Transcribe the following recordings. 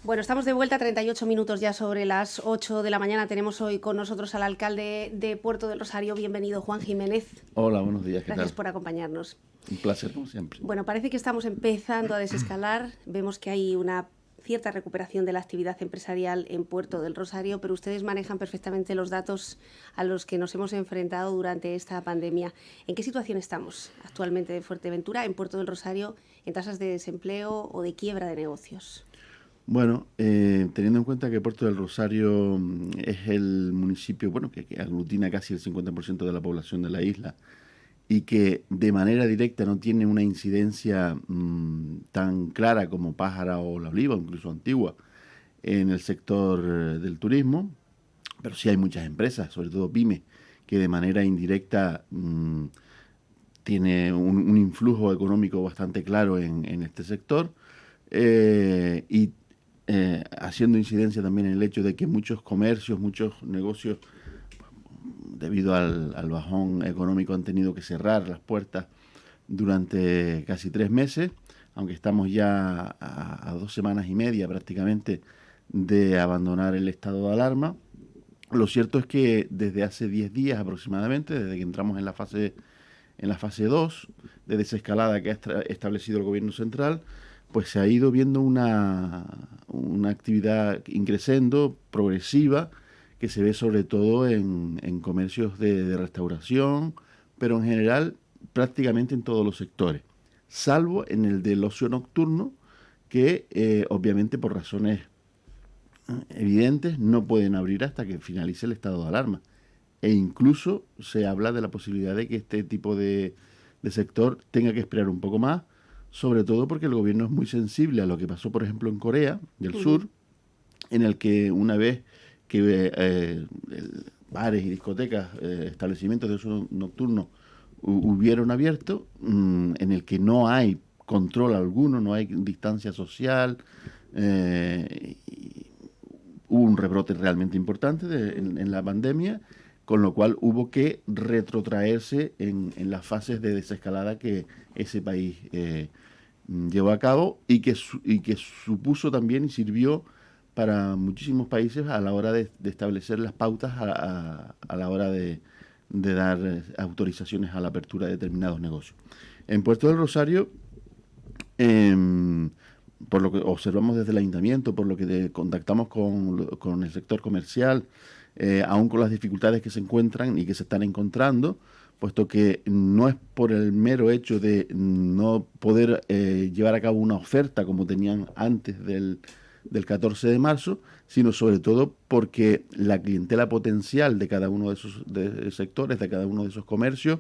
Bueno, estamos de vuelta, 38 minutos ya sobre las 8 de la mañana. Tenemos hoy con nosotros al alcalde de Puerto del Rosario. Bienvenido, Juan Jiménez. Hola, buenos días, ¿qué Gracias tal? por acompañarnos. Un placer, como siempre. Bueno, parece que estamos empezando a desescalar. Vemos que hay una cierta recuperación de la actividad empresarial en Puerto del Rosario, pero ustedes manejan perfectamente los datos a los que nos hemos enfrentado durante esta pandemia. ¿En qué situación estamos actualmente de Fuerteventura, en Puerto del Rosario, en tasas de desempleo o de quiebra de negocios? Bueno, teniendo en cuenta que Puerto del Rosario es el municipio que aglutina casi el 50% de la población de la isla y que de manera directa no tiene una incidencia tan clara como Pájara o La Oliva, incluso Antigua, en el sector del turismo, pero sí hay muchas empresas, sobre todo pymes, que de manera indirecta tiene un influjo económico bastante claro en este sector. Y haciendo incidencia también en el hecho de que muchos comercios, muchos negocios, debido al bajón económico, han tenido que cerrar las puertas durante casi 3 meses, aunque estamos ya a 2 semanas y media prácticamente de abandonar el estado de alarma. Lo cierto es que desde hace 10 días aproximadamente, desde que entramos en la fase 2 de desescalada que ha establecido el gobierno central, pues se ha ido viendo una actividad increciendo, progresiva, que se ve sobre todo en comercios de restauración, pero en general prácticamente en todos los sectores, salvo en el del ocio nocturno, que obviamente por razones evidentes no pueden abrir hasta que finalice el estado de alarma. E incluso se habla de la posibilidad de que este tipo de sector tenga que esperar un poco más, sobre todo porque el gobierno es muy sensible a lo que pasó, por ejemplo, en Corea del Sur, en el que una vez que bares y discotecas, establecimientos de uso nocturno hubieron abierto, en el que no hay control alguno, no hay distancia social, hubo un rebrote realmente importante en la pandemia, con lo cual hubo que retrotraerse en las fases de desescalada que ese país llevó a cabo y que supuso también y sirvió para muchísimos países a la hora de establecer las pautas a la hora de dar autorizaciones a la apertura de determinados negocios. En Puerto del Rosario, por lo que observamos desde el ayuntamiento, por lo que contactamos con el sector comercial, aún con las dificultades que se encuentran y que se están encontrando, puesto que no es por el mero hecho de no poder llevar a cabo una oferta como tenían antes del 14 de marzo, sino sobre todo porque la clientela potencial de cada uno de esos sectores, de cada uno de esos comercios,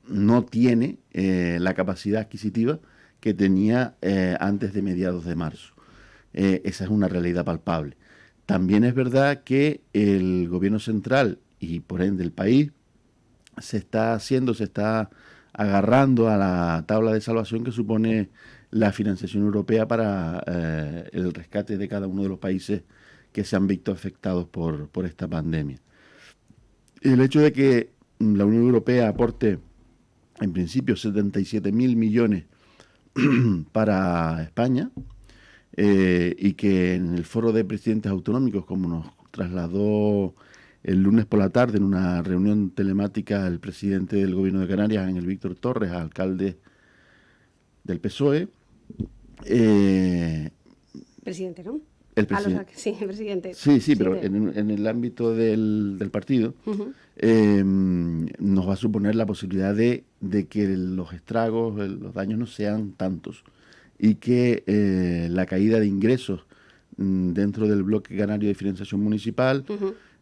no tiene la capacidad adquisitiva que tenía antes de mediados de marzo. Esa es una realidad palpable. También es verdad que el gobierno central y por ende el país se está agarrando a la tabla de salvación que supone la financiación europea para el rescate de cada uno de los países que se han visto afectados por esta pandemia. El hecho de que la Unión Europea aporte en principio 77.000 millones para España, y que en el foro de presidentes autonómicos, como nos trasladó el lunes por la tarde en una reunión telemática el presidente del gobierno de Canarias, Ángel Víctor Torres, alcalde del PSOE, Presidente, ¿no? el presidente. Sí, presidente. Sí, pero en el ámbito del partido, nos va a suponer la posibilidad de que los estragos, los daños no sean tantos y que la caída de ingresos dentro del bloque canario de financiación municipal,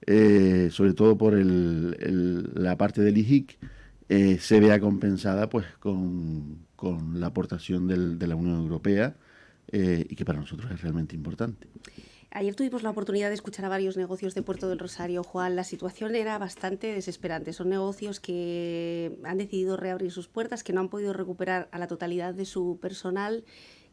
sobre todo por la parte del IJIC, se vea compensada pues con la aportación de la Unión Europea, y que para nosotros es realmente importante. Ayer tuvimos la oportunidad de escuchar a varios negocios de Puerto del Rosario, Juan. La situación era bastante desesperante. Son negocios que han decidido reabrir sus puertas, que no han podido recuperar a la totalidad de su personal,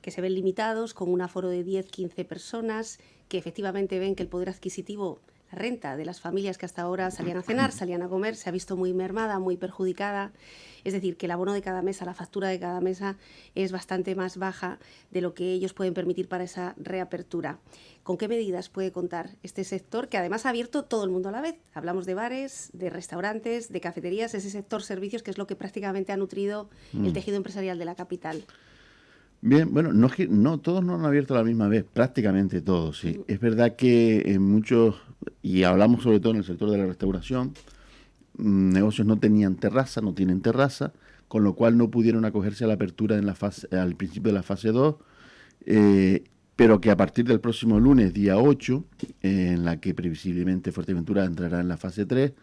que se ven limitados con un aforo de 10-15 personas, que efectivamente ven que el poder adquisitivo la renta de las familias que hasta ahora salían a cenar, salían a comer, se ha visto muy mermada, muy perjudicada. Es decir, que el abono de cada mesa, la factura de cada mesa es bastante más baja de lo que ellos pueden permitir para esa reapertura. ¿Con qué medidas puede contar este sector que además ha abierto todo el mundo a la vez? Hablamos de bares, de restaurantes, de cafeterías, ese sector servicios que es lo que prácticamente ha nutrido el tejido empresarial de la capital. Bien, bueno, no, todos no han abierto a la misma vez, prácticamente todos, sí. Es verdad que en muchos, y hablamos sobre todo en el sector de la restauración, negocios no tenían terraza, no tienen terraza, con lo cual no pudieron acogerse a la apertura al principio de la fase 2, pero que a partir del próximo lunes, día 8, en la que previsiblemente Fuerteventura entrará en la fase 3,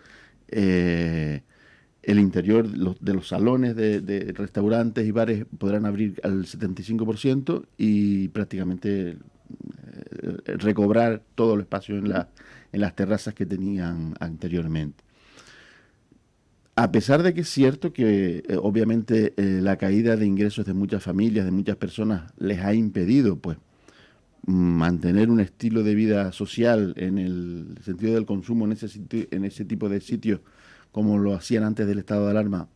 el interior de los salones de restaurantes y bares podrán abrir al 75% y prácticamente recobrar todo el espacio en las terrazas que tenían anteriormente. A pesar de que es cierto que obviamente la caída de ingresos de muchas familias, de muchas personas, les ha impedido pues mantener un estilo de vida social en el sentido del consumo en ese tipo de sitios como lo hacían antes del estado de alarma,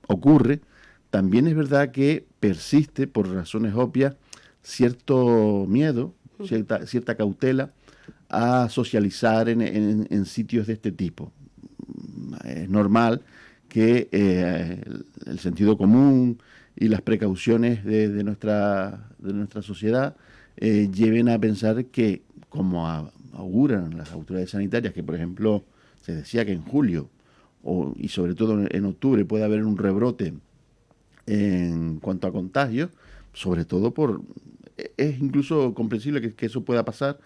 ocurre, también es verdad que persiste, por razones obvias, cierto miedo, cierta cautela a socializar en sitios de este tipo. Es normal que el sentido común y las precauciones de nuestra sociedad lleven a pensar que, como auguran las autoridades sanitarias, que por ejemplo se decía que en julio y sobre todo en octubre puede haber un rebrote en cuanto a contagios, sobre todo es incluso comprensible que eso pueda pasar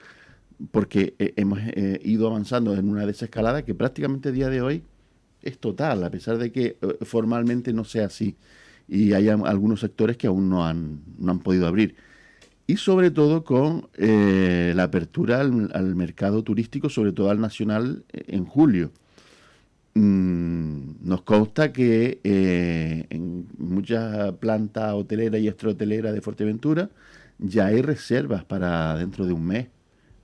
porque hemos ido avanzando en una desescalada que prácticamente a día de hoy es total, a pesar de que formalmente no sea así y hay algunos sectores que aún no han podido abrir. Y sobre todo con la apertura al mercado turístico, sobre todo al nacional, en julio. Nos consta que en muchas plantas hoteleras y extrahoteleras de Fuerteventura ya hay reservas para dentro de un mes.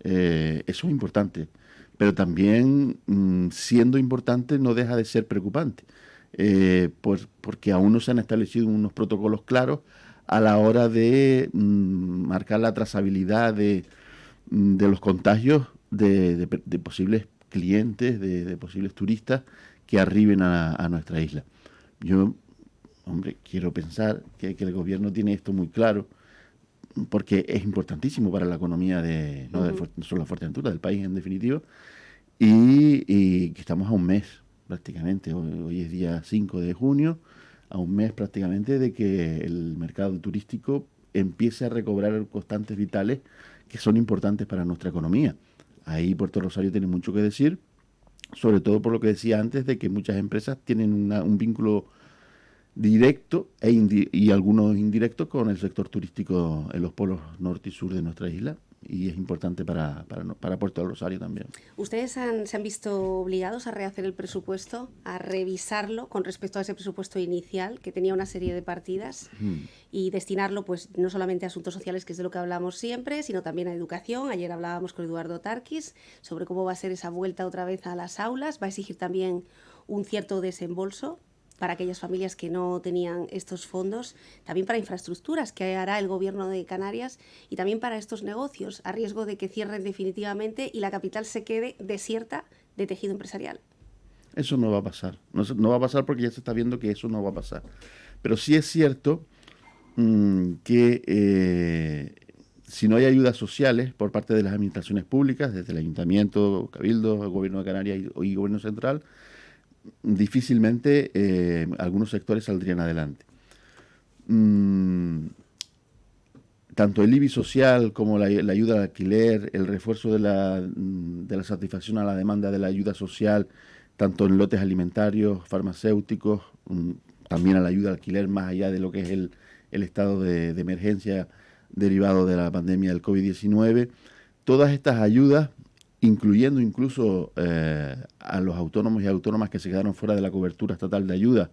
Eso es importante. Pero también, siendo importante, no deja de ser preocupante. Porque aún no se han establecido unos protocolos claros a la hora de marcar la trazabilidad de los contagios de posibles clientes, de posibles turistas que arriben a nuestra isla. Yo, hombre, quiero pensar que el gobierno tiene esto muy claro, porque es importantísimo para la economía no solo la Fuerteventura, del país en definitiva, y que estamos a un mes prácticamente, hoy es día 5 de junio, a un mes prácticamente de que el mercado turístico empiece a recobrar constantes vitales que son importantes para nuestra economía. Ahí Puerto Rosario tiene mucho que decir, sobre todo por lo que decía antes de que muchas empresas tienen un vínculo directo y algunos indirectos con el sector turístico en los polos norte y sur de nuestra isla, y es importante para Puerto Rosario también. ¿Ustedes se han visto obligados a rehacer el presupuesto, a revisarlo con respecto a ese presupuesto inicial que tenía una serie de partidas y destinarlo pues no solamente a asuntos sociales, que es de lo que hablamos siempre, sino también a educación? Ayer hablábamos con Eduardo Tarquis sobre cómo va a ser esa vuelta otra vez a las aulas, va a exigir también un cierto desembolso para aquellas familias que no tenían estos fondos, también para infraestructuras que hará el gobierno de Canarias y también para estos negocios, a riesgo de que cierren definitivamente y la capital se quede desierta de tejido empresarial. Eso no va a pasar, no va a pasar porque ya se está viendo que eso no va a pasar. Pero sí es cierto que si no hay ayudas sociales por parte de las administraciones públicas, desde el Ayuntamiento, Cabildo, el Gobierno de Canarias y Gobierno Central, difícilmente algunos sectores saldrían adelante. Tanto el IBI social como la ayuda al alquiler, el refuerzo de la satisfacción a la demanda de la ayuda social, tanto en lotes alimentarios, farmacéuticos, también a la ayuda al alquiler más allá de lo que es el estado de emergencia derivado de la pandemia del COVID-19. Todas estas ayudas, incluyendo incluso a los autónomos y autónomas que se quedaron fuera de la cobertura estatal de ayuda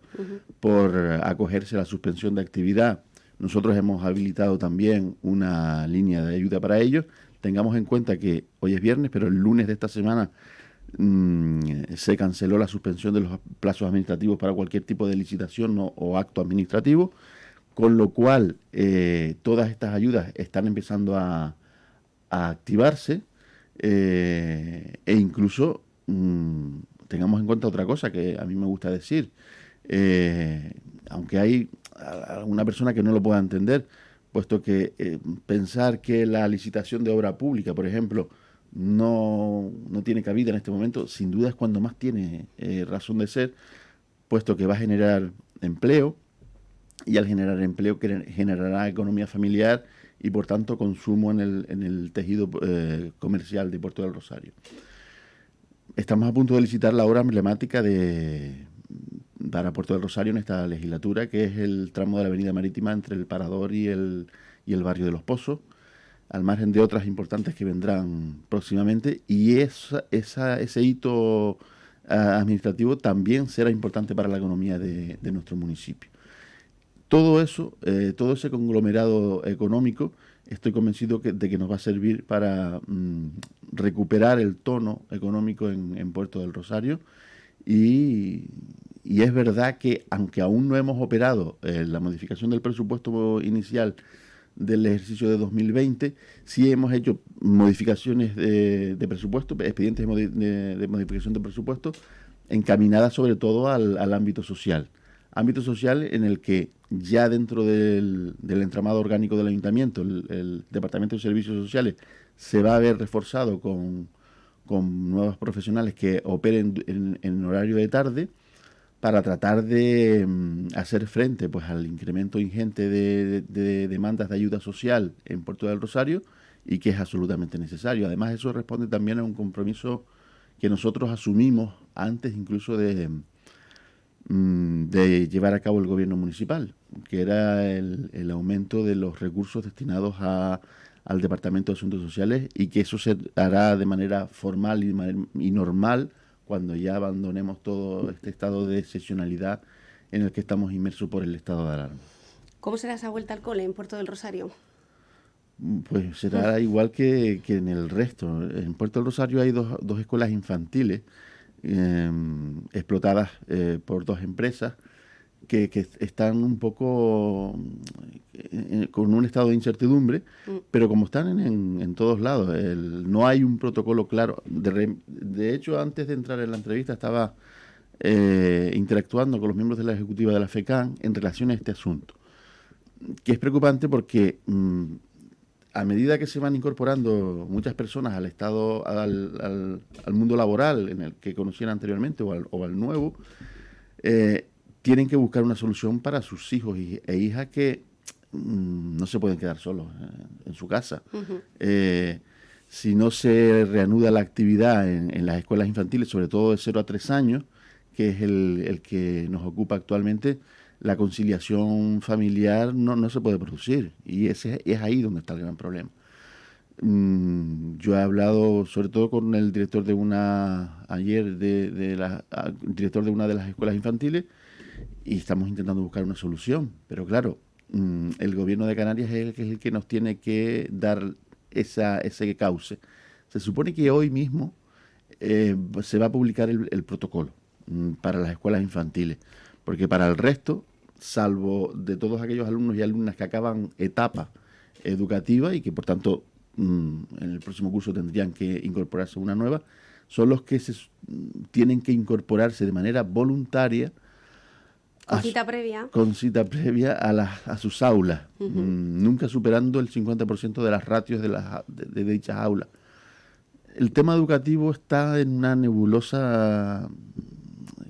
por acogerse a la suspensión de actividad. Nosotros hemos habilitado también una línea de ayuda para ellos. tengamos en cuenta que hoy es viernes, pero el lunes de esta semana se canceló la suspensión de los plazos administrativos para cualquier tipo de licitación o acto administrativo, con lo cual todas estas ayudas están empezando a activarse, e incluso tengamos en cuenta otra cosa que a mí me gusta decir, aunque hay alguna persona que no lo pueda entender, puesto que pensar que la licitación de obra pública, por ejemplo, no tiene cabida en este momento, sin duda es cuando más tiene razón de ser, puesto que va a generar empleo, y al generar empleo generará economía familiar y por tanto consumo en el tejido comercial de Puerto del Rosario. Estamos a punto de licitar la obra emblemática para Puerto del Rosario en esta legislatura, que es el tramo de la avenida marítima entre el Parador y el barrio de Los Pozos, al margen de otras importantes que vendrán próximamente, y ese hito administrativo también será importante para la economía de nuestro municipio. Todo eso, todo ese conglomerado económico, estoy convencido de que nos va a servir para recuperar el tono económico en Puerto del Rosario, y es verdad que aunque aún no hemos operado la modificación del presupuesto inicial del ejercicio de 2020, sí hemos hecho modificaciones de presupuesto, expedientes de modificación de presupuesto encaminadas sobre todo al ámbito social. Ámbito social en el que ya dentro del entramado orgánico del ayuntamiento, el Departamento de Servicios Sociales se va a ver reforzado con nuevos profesionales que operen en horario de tarde, para tratar de hacer frente pues al incremento ingente de demandas de ayuda social en Puerto del Rosario, y que es absolutamente necesario. Además, eso responde también a un compromiso que nosotros asumimos antes incluso de llevar a cabo el gobierno municipal, que era el aumento de los recursos destinados al Departamento de Asuntos Sociales, y que eso se hará de manera formal y normal cuando ya abandonemos todo este estado de excepcionalidad en el que estamos inmersos por el estado de alarma. ¿Cómo será esa vuelta al cole en Puerto del Rosario? Pues será igual que en el resto. En Puerto del Rosario hay dos escuelas infantiles explotadas por dos empresas que están un poco con un estado de incertidumbre, pero como están en todos lados, no hay un protocolo claro. De hecho, antes de entrar en la entrevista estaba interactuando con los miembros de la ejecutiva de la FECAN en relación a este asunto, que es preocupante porque a medida que se van incorporando muchas personas al estado, al mundo laboral en el que conocían anteriormente o al nuevo, tienen que buscar una solución para sus hijos e hijas que no se pueden quedar solos en su casa. Uh-huh. Si no se reanuda la actividad en las escuelas infantiles, sobre todo de 0 a 3 años, que es el que nos ocupa actualmente, la conciliación familiar no se puede producir, y es ahí donde está el gran problema. Yo he hablado sobre todo con el director de una director de una de las escuelas infantiles, y estamos intentando buscar una solución, pero claro, el gobierno de Canarias es el que nos tiene que dar ese cauce. Se supone que hoy mismo se va a publicar el protocolo para las escuelas infantiles, porque para el resto, salvo de todos aquellos alumnos y alumnas que acaban etapa educativa y que por tanto en el próximo curso tendrían que incorporarse a una nueva, son los que tienen que incorporarse de manera voluntaria con cita previa a sus aulas, nunca superando el 50% de las ratios de dichas aulas. El tema educativo está en una nebulosa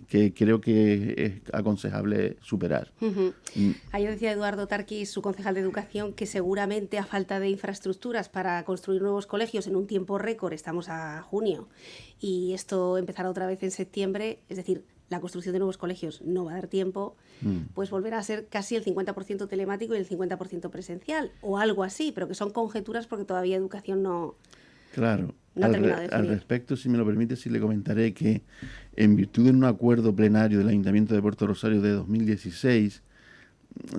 que creo que es aconsejable superar. Uh-huh. Ayer decía Eduardo Tarquis, su concejal de Educación, que seguramente a falta de infraestructuras para construir nuevos colegios en un tiempo récord, estamos a junio, y esto empezará otra vez en septiembre, es decir, la construcción de nuevos colegios no va a dar tiempo, pues volverá a ser casi el 50% telemático y el 50% presencial, o algo así, pero que son conjeturas porque todavía educación no... Claro, al respecto, si me lo permite, sí le comentaré que en virtud de un acuerdo plenario del Ayuntamiento de Puerto Rosario de 2016,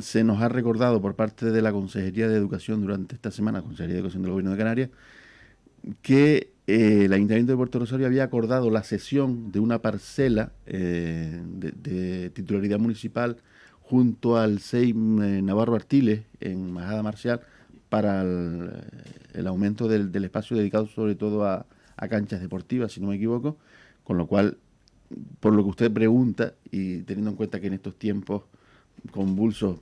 se nos ha recordado por parte de la Consejería de Educación durante esta semana, Consejería de Educación del Gobierno de Canarias, que el Ayuntamiento de Puerto Rosario había acordado la cesión de una parcela de titularidad municipal junto al CEI Navarro Artiles en Majada Marcial para el aumento del espacio dedicado sobre todo a canchas deportivas, si no me equivoco, con lo cual, por lo que usted pregunta, y teniendo en cuenta que en estos tiempos convulsos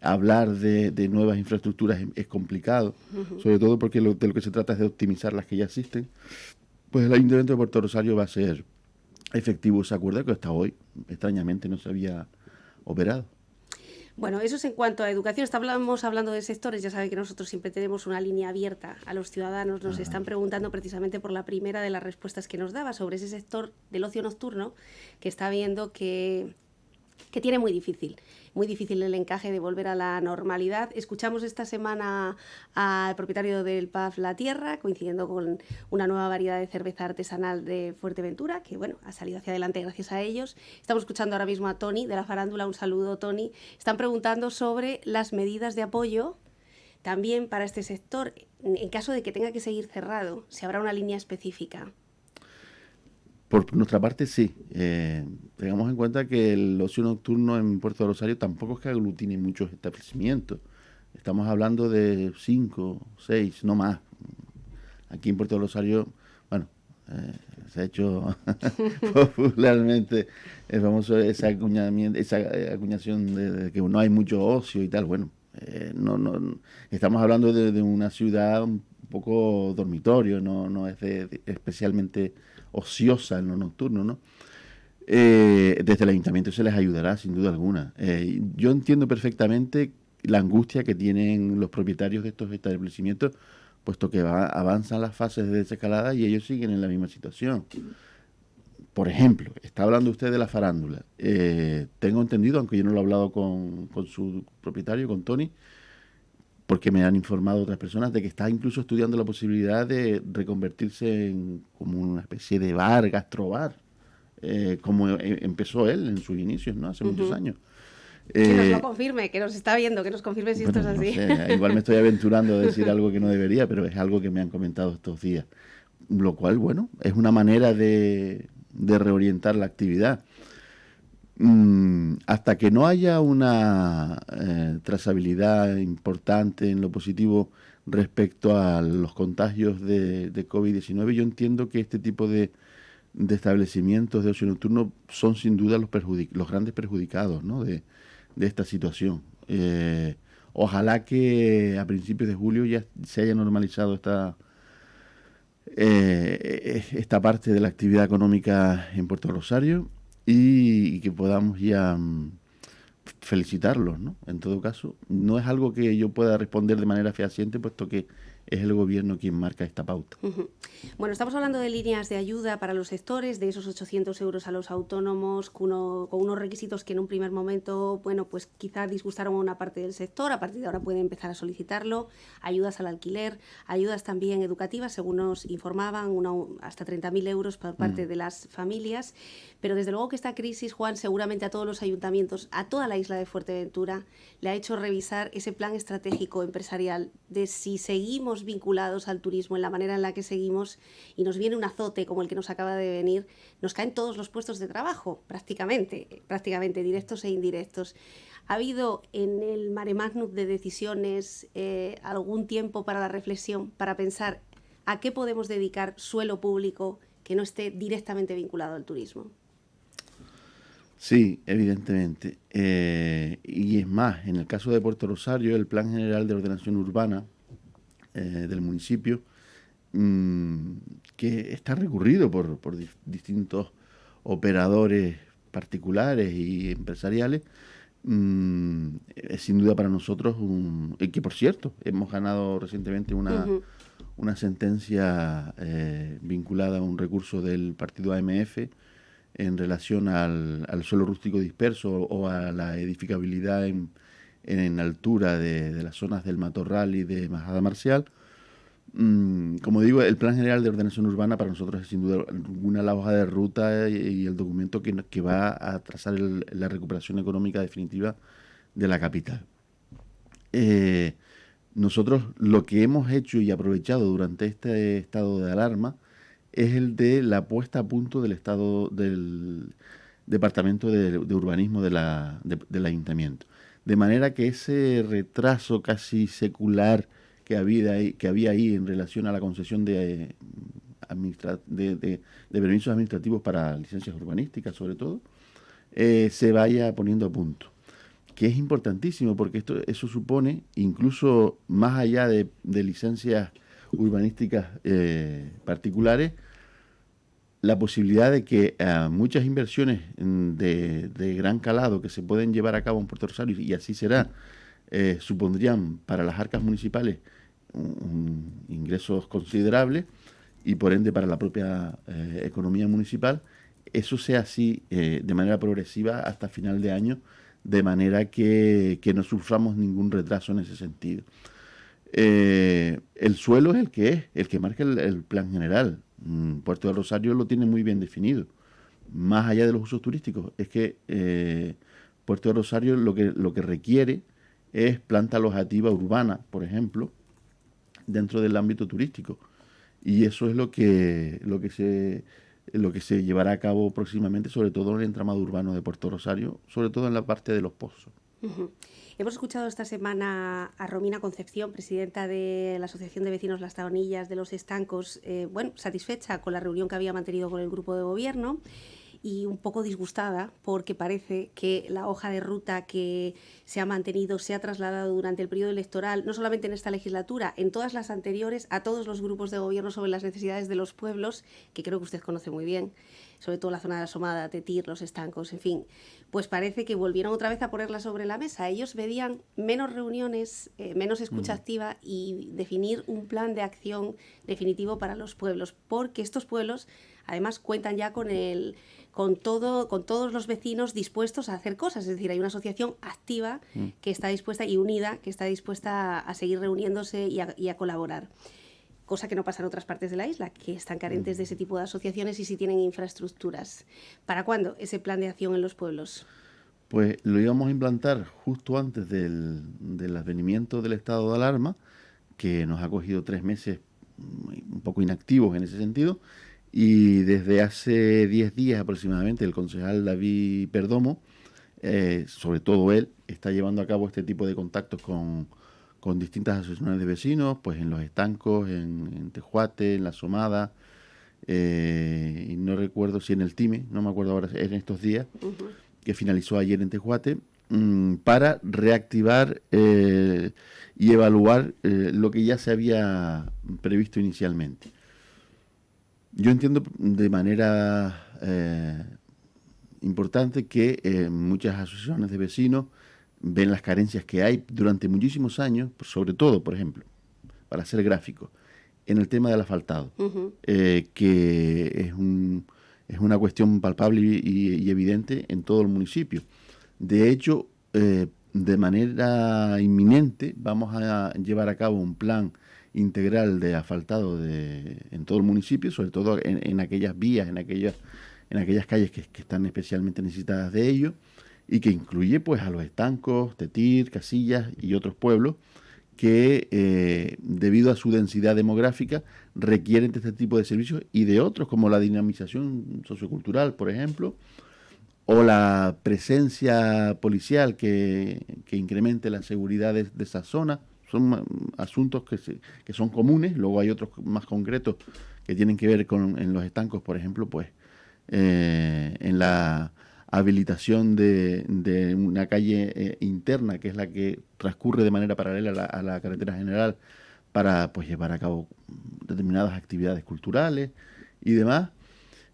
hablar de nuevas infraestructuras es complicado, sobre todo porque de lo que se trata es de optimizar las que ya existen, pues el Ayuntamiento de Puerto Rosario va a ser efectivo ese acuerdo que hasta hoy, extrañamente, no se había operado. Bueno, eso es en cuanto a educación. Estábamos hablando de sectores, ya sabe que nosotros siempre tenemos una línea abierta a los ciudadanos. Nos están preguntando precisamente por la primera de las respuestas que nos daba sobre ese sector del ocio nocturno, que está viendo que tiene muy difícil el encaje de volver a la normalidad. Escuchamos esta semana al propietario del pub La Tierra, coincidiendo con una nueva variedad de cerveza artesanal de Fuerteventura, que bueno, ha salido hacia adelante gracias a ellos. Estamos escuchando ahora mismo a Tony de la farándula. Un saludo, Tony. Están preguntando sobre las medidas de apoyo también para este sector. En caso de que tenga que seguir cerrado, si habrá una línea específica. Por nuestra parte, sí. Tengamos en cuenta que el ocio nocturno en Puerto Rosario tampoco es que aglutine muchos establecimientos. Estamos hablando de 5, 6, no más. Aquí en Puerto Rosario, bueno, se ha hecho popularmente el famoso esa acuñación de que no hay mucho ocio y tal. Bueno, no, estamos hablando de una ciudad un poco dormitorio, no es especialmente ociosa en lo nocturno, ¿no? Desde el ayuntamiento se les ayudará, sin duda alguna. Yo entiendo perfectamente la angustia que tienen los propietarios de estos establecimientos, puesto que avanzan las fases de desescalada y ellos siguen en la misma situación. Por ejemplo, está hablando usted de la farándula. Tengo entendido, aunque yo no lo he hablado con su propietario, con Tony, porque me han informado otras personas de que está incluso estudiando la posibilidad de reconvertirse en como una especie de bar, gastrobar, como empezó él en sus inicios, ¿no? Hace muchos años. Que nos lo confirme, que nos está viendo, que nos confirme si esto es así. No sé, igual me estoy aventurando a decir algo que no debería, pero es algo que me han comentado estos días. Lo cual, bueno, es una manera de reorientar la actividad. Hasta que no haya una trazabilidad importante en lo positivo respecto a los contagios de COVID-19, yo entiendo que este tipo de establecimientos de ocio nocturno son sin duda los grandes perjudicados, ¿no? de esta situación. Ojalá que a principios de julio ya se haya normalizado esta parte de la actividad económica en Puerto Rosario y que podamos ya felicitarlos, ¿no? En todo caso, no es algo que yo pueda responder de manera fehaciente, puesto que es el gobierno quien marca esta pauta. Bueno, estamos hablando de líneas de ayuda para los sectores, de esos 800 euros a los autónomos, con unos requisitos que en un primer momento, bueno, pues quizá disgustaron a una parte del sector. A partir de ahora pueden empezar a solicitarlo. Ayudas al alquiler, ayudas también educativas, según nos informaban, hasta 30.000 euros por parte de las familias. Pero desde luego que esta crisis, Juan, seguramente a todos los ayuntamientos, a toda la isla de Fuerteventura, le ha hecho revisar ese plan estratégico empresarial de si seguimos vinculados al turismo en la manera en la que seguimos y nos viene un azote como el que nos acaba de venir, nos caen todos los puestos de trabajo, prácticamente, directos e indirectos. ¿Ha habido en el mare magnum de decisiones algún tiempo para la reflexión, para pensar a qué podemos dedicar suelo público que no esté directamente vinculado al turismo? Sí, evidentemente. Y es más, en el caso de Puerto Rosario, el Plan General de Ordenación Urbana del municipio, que está recurrido por distintos operadores particulares y empresariales, es sin duda para nosotros que por cierto, hemos ganado recientemente una sentencia vinculada a un recurso del partido AMF en relación al suelo rústico disperso o a la edificabilidad en altura de las zonas del Matorral y de Majada Marcial. Como digo, el Plan General de Ordenación Urbana para nosotros es sin duda alguna la hoja de ruta y el documento que va a trazar la recuperación económica definitiva de la capital. Nosotros lo que hemos hecho y aprovechado durante este estado de alarma es el de la puesta a punto del estado del Departamento de Urbanismo del Ayuntamiento. De manera que ese retraso casi secular que había ahí en relación a la concesión de permisos administrativos para licencias urbanísticas, sobre todo, se vaya poniendo a punto. Que es importantísimo porque eso supone, incluso más allá de licencias urbanísticas particulares, la posibilidad de que muchas inversiones de gran calado que se pueden llevar a cabo en Puerto Rosario, y así será, supondrían para las arcas municipales ingresos considerables y por ende para la propia economía municipal. Eso sea así de manera progresiva hasta final de año, de manera que no suframos ningún retraso en ese sentido. El suelo es el que marca el plan general. Puerto del Rosario lo tiene muy bien definido. Más allá de los usos turísticos, es que Puerto del Rosario lo que requiere es planta alojativa urbana, por ejemplo, dentro del ámbito turístico. Y eso es lo que se llevará a cabo próximamente, sobre todo en el entramado urbano de Puerto Rosario, sobre todo en la parte de los pozos. Uh-huh. Hemos escuchado esta semana a Romina Concepción, presidenta de la Asociación de Vecinos Las Taonillas de los Estancos, satisfecha con la reunión que había mantenido con el grupo de gobierno y un poco disgustada porque parece que la hoja de ruta que se ha mantenido se ha trasladado durante el periodo electoral, no solamente en esta legislatura, en todas las anteriores, a todos los grupos de gobierno sobre las necesidades de los pueblos, que creo que usted conoce muy bien, sobre todo la zona de la Somada, Tetir, Los Estancos, en fin. Pues parece que volvieron otra vez a ponerla sobre la mesa. Ellos pedían menos reuniones, menos escucha activa y definir un plan de acción definitivo para los pueblos, porque estos pueblos además cuentan ya con todos los vecinos dispuestos a hacer cosas. Es decir, hay una asociación activa que está dispuesta y unida, que está dispuesta a seguir reuniéndose y a colaborar. Cosa que no pasa en otras partes de la isla, que están carentes de ese tipo de asociaciones y sí tienen infraestructuras. ¿Para cuándo ese plan de acción en los pueblos? Pues lo íbamos a implantar justo antes del advenimiento del estado de alarma, que nos ha cogido 3 meses un poco inactivos en ese sentido, y desde hace 10 días aproximadamente el concejal David Perdomo, sobre todo él, está llevando a cabo este tipo de contactos con distintas asociaciones de vecinos, pues en Los Estancos, en Tejuate, en La Somada, y no recuerdo si en el Time, no me acuerdo ahora, en estos días, que finalizó ayer en Tejuate, para reactivar y evaluar lo que ya se había previsto inicialmente. Yo entiendo de manera importante que muchas asociaciones de vecinos ven las carencias que hay durante muchísimos años, sobre todo, por ejemplo, para ser gráfico, en el tema del asfaltado, que es una cuestión palpable y evidente en todo el municipio. De hecho, de manera inminente vamos a llevar a cabo un plan integral de asfaltado en todo el municipio, sobre todo en aquellas vías, en aquellas calles que están especialmente necesitadas de ello, y que incluye pues a Los Estancos, Tetir, Casillas y otros pueblos que debido a su densidad demográfica requieren de este tipo de servicios y de otros como la dinamización sociocultural, por ejemplo, o la presencia policial que incremente la seguridad de esa zona. Son asuntos que son comunes. Luego hay otros más concretos que tienen que ver en Los Estancos, por ejemplo, pues en la habilitación de una calle interna, que es la que transcurre de manera paralela a la carretera general, para pues llevar a cabo determinadas actividades culturales y demás,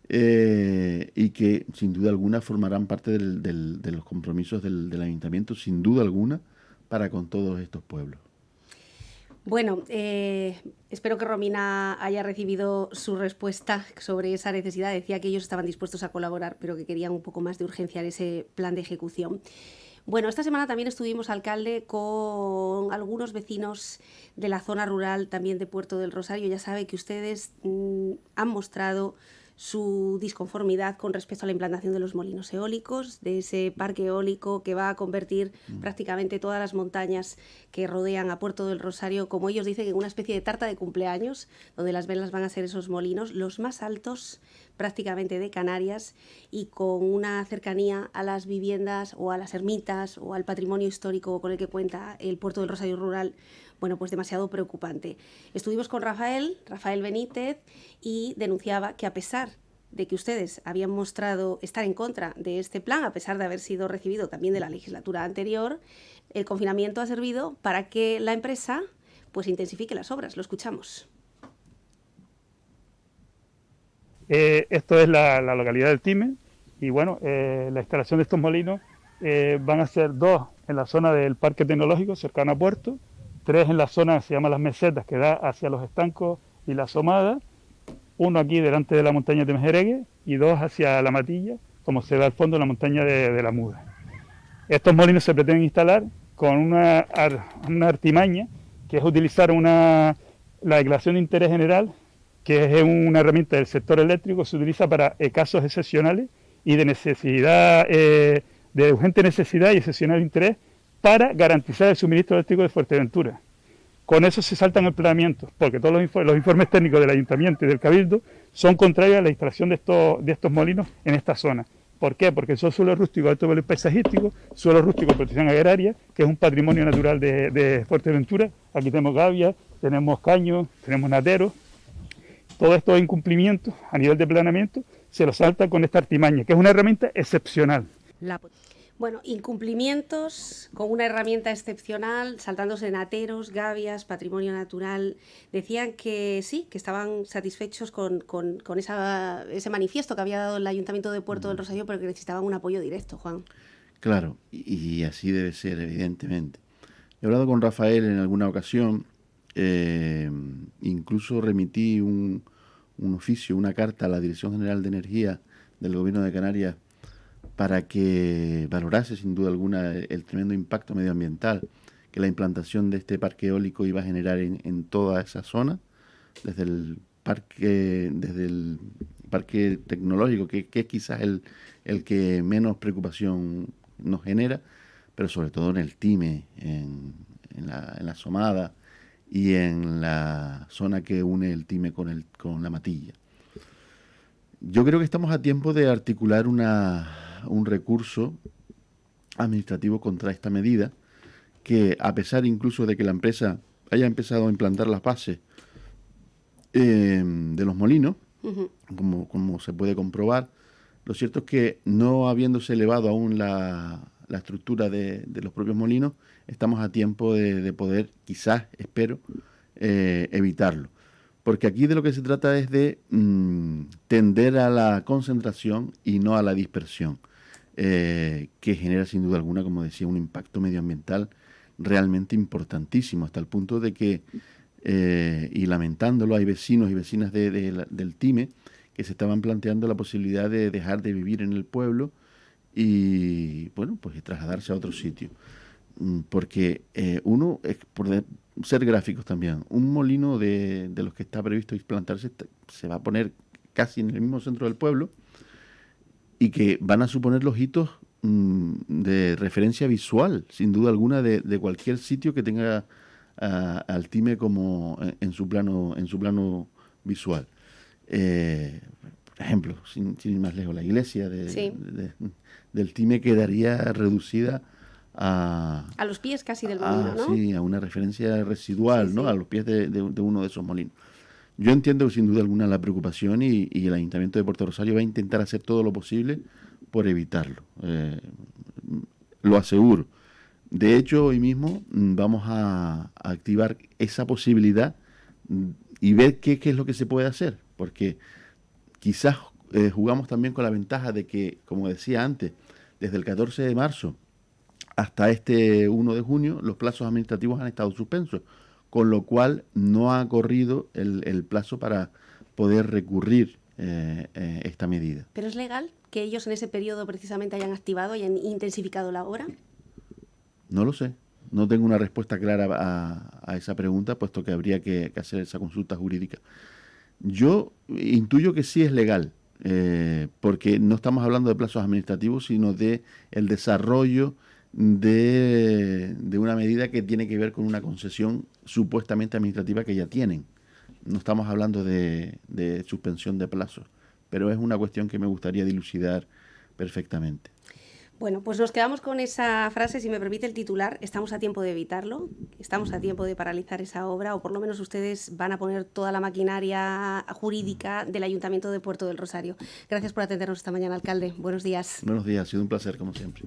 y que sin duda alguna formarán parte de los compromisos del ayuntamiento, sin duda alguna, para con todos estos pueblos. Bueno, espero que Romina haya recibido su respuesta sobre esa necesidad. Decía que ellos estaban dispuestos a colaborar, pero que querían un poco más de urgencia en ese plan de ejecución. Bueno, esta semana también estuvimos, alcalde, con algunos vecinos de la zona rural también de Puerto del Rosario. Ya sabe que ustedes han mostrado su disconformidad con respecto a la implantación de los molinos eólicos, de ese parque eólico que va a convertir prácticamente todas las montañas que rodean a Puerto del Rosario, como ellos dicen, en una especie de tarta de cumpleaños, donde las velas van a ser esos molinos, los más altos prácticamente de Canarias, y con una cercanía a las viviendas o a las ermitas o al patrimonio histórico con el que cuenta el Puerto del Rosario rural, bueno, pues demasiado preocupante. Estuvimos con Rafael Benítez, y denunciaba que a pesar de que ustedes habían mostrado estar en contra de este plan, a pesar de haber sido recibido también de la legislatura anterior, el confinamiento ha servido para que la empresa pues intensifique las obras. Lo escuchamos. Esto es la localidad del Time, y bueno, la instalación de estos molinos van a ser 2 en la zona del Parque Tecnológico, cercano a Puerto, 3 en la zona que se llama Las Mesetas, que da hacia los estancos y la Asomada, 1 aquí delante de la montaña de Mejeregue y 2 hacia la Matilla, como se ve al fondo de la montaña de la Muda. Estos molinos se pretenden instalar con una artimaña, que es utilizar la declaración de interés general, que es una herramienta del sector eléctrico, se utiliza para casos excepcionales y de necesidad, de urgente necesidad y excepcional interés, para garantizar el suministro eléctrico de Fuerteventura. Con eso se saltan el planeamiento, porque todos los informes técnicos del Ayuntamiento y del Cabildo son contrarios a la instalación de estos molinos en esta zona. ¿Por qué? Porque son suelos rústicos de alto valor paisajístico, suelos rústicos de protección agraria, que es un patrimonio natural de Fuerteventura. Aquí tenemos gavias, tenemos caños, tenemos nateros. Todos estos incumplimientos a nivel de planeamiento se los salta con esta artimaña, que es una herramienta excepcional. Bueno, incumplimientos con una herramienta excepcional, saltándose nateros, gavias, patrimonio natural. Decían que sí, que estaban satisfechos con ese manifiesto que había dado el Ayuntamiento de Puerto del Rosario, pero que necesitaban un apoyo directo, Juan. Claro, y así debe ser, evidentemente. He hablado con Rafael en alguna ocasión, incluso remití un oficio, una carta a la Dirección General de Energía del Gobierno de Canarias para que valorase sin duda alguna el tremendo impacto medioambiental que la implantación de este parque eólico iba a generar en toda esa zona, desde el parque tecnológico, que es quizás el que menos preocupación nos genera, pero sobre todo en el Time, en la Asomada y en la zona que une el Time con la Matilla. Yo creo que estamos a tiempo de articular un recurso administrativo contra esta medida, que a pesar incluso de que la empresa haya empezado a implantar las bases de los molinos, como se puede comprobar, lo cierto es que no habiéndose elevado aún la estructura de los propios molinos, estamos a tiempo de poder, quizás, espero, evitarlo. Porque aquí de lo que se trata es de tender a la concentración y no a la dispersión, que genera sin duda alguna, como decía, un impacto medioambiental realmente importantísimo, hasta el punto de que, y lamentándolo, hay vecinos y vecinas del Time que se estaban planteando la posibilidad de dejar de vivir en el pueblo y, bueno, pues trasladarse a otro sitio. Porque uno, por ser gráficos también, un molino de los que está previsto implantarse se va a poner casi en el mismo centro del pueblo y que van a suponer los hitos de referencia visual, sin duda alguna, de cualquier sitio que tenga al Time como en su plano visual. Por ejemplo, sin ir más lejos, la iglesia del Time quedaría reducida a los pies casi del molino, ¿no? Sí, a una referencia residual, ¿no? A los pies de uno de esos molinos. Yo entiendo sin duda alguna la preocupación y el Ayuntamiento de Puerto Rosario va a intentar hacer todo lo posible por evitarlo. Lo aseguro. De hecho, hoy mismo vamos a activar esa posibilidad y ver qué es lo que se puede hacer, porque quizás jugamos también con la ventaja de que, como decía antes, desde el 14 de marzo hasta este 1 de junio los plazos administrativos han estado suspensos, con lo cual no ha corrido el plazo para poder recurrir esta medida. ¿Pero es legal que ellos en ese periodo precisamente hayan activado y hayan intensificado la obra? No lo sé. No tengo una respuesta clara a esa pregunta, puesto que habría que hacer esa consulta jurídica. Yo intuyo que sí es legal, porque no estamos hablando de plazos administrativos, sino de el desarrollo de una medida que tiene que ver con una concesión supuestamente administrativa que ya tienen. No estamos hablando de suspensión de plazos, pero es una cuestión que me gustaría dilucidar perfectamente. Bueno, pues nos quedamos con esa frase, si me permite el titular. Estamos a tiempo de evitarlo, estamos a tiempo de paralizar esa obra, o por lo menos ustedes van a poner toda la maquinaria jurídica del Ayuntamiento de Puerto del Rosario. Gracias por atendernos esta mañana, alcalde. Buenos días. Buenos días, ha sido un placer como siempre.